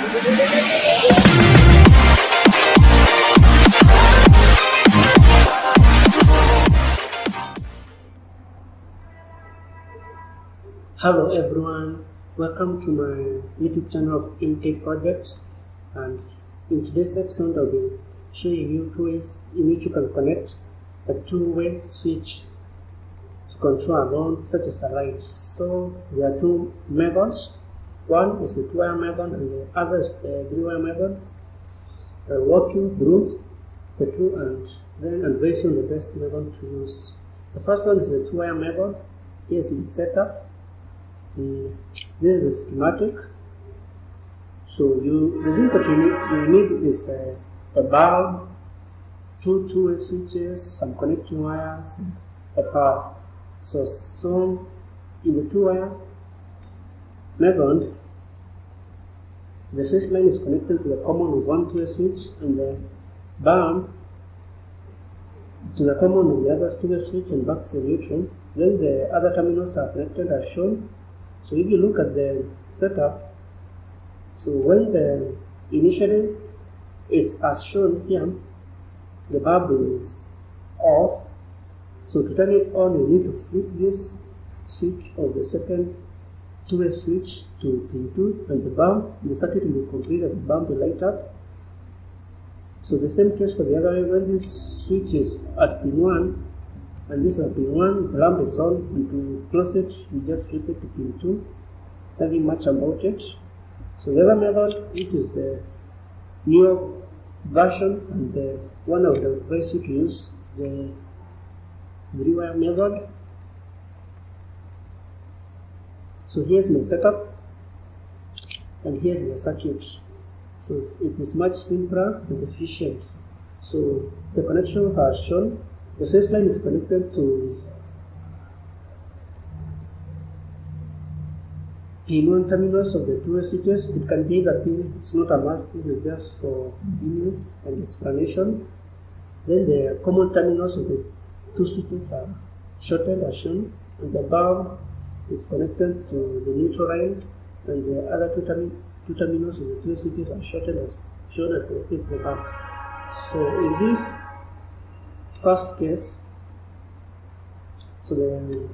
Hello everyone, welcome to my YouTube channel of Intake Projects, and in today's section I'll be showing you two ways in which you can connect a two-way switch to control a mode such as a light. So there are two methods. One is the two-wire method and the other is the three-wire method. I'll walk you through the two and then advise you on the best method to use. The first one is the two-wire method. Here's the setup. This is the schematic. So the things that you need is a bulb, two two-way switches, some connecting wires, and a power. So in the two-wire method, the switch line is connected to the common of one two-way switch, and the bulb to the common of the other two-way switch and back to the neutral. Then the other terminals are connected as shown. So if you look at the setup, so when initially it's as shown here, the bulb is off. So to turn it on, you need to flip this switch of the second two-way switch to pin 2, and the circuit will be completed, the bulb will light up. So the same case for the other way. When this switch is at pin 1 and this is at pin 1, the lamp is on, and to close it, you just flip it to pin 2. Nothing much about it. So the other method, which is the newer version and the one I would advise you to use, is the three-wire method. So here's my setup and here's the circuit. So it is much simpler and efficient. So the connection has shown. The switch line is connected to pin 1 terminals of the two-way switches. It can be that it's not a must. This is just for convenience and explanation. Then the common terminals of the two switches are shorted as shown, and the bulb is connected to the neutral line, and the other two terminals of the two switches are shorted as shown at the bulb. So in this first case, so the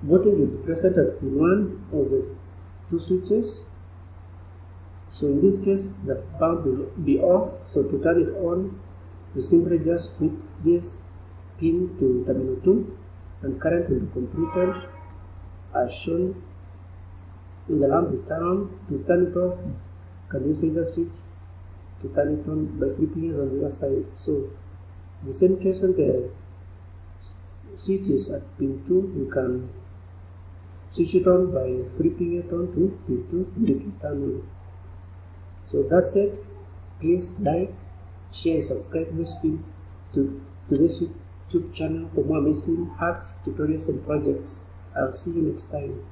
voltage will be present at pin 1 of the two switches. So in this case, the bulb will be off. So to turn it on, you simply just flip this pin to terminal 2, and current will be completed as shown. In the lamp will turn on. To turn it off, you can use either switch to turn it on by flipping it on the other side. So the same case when the switch is at pin 2, you can switch it on by flipping it on to pin 2 and it will turn on. So that's it. Please like, share, subscribe to this YouTube channel for more amazing hacks, tutorials and projects. I'll see you next time.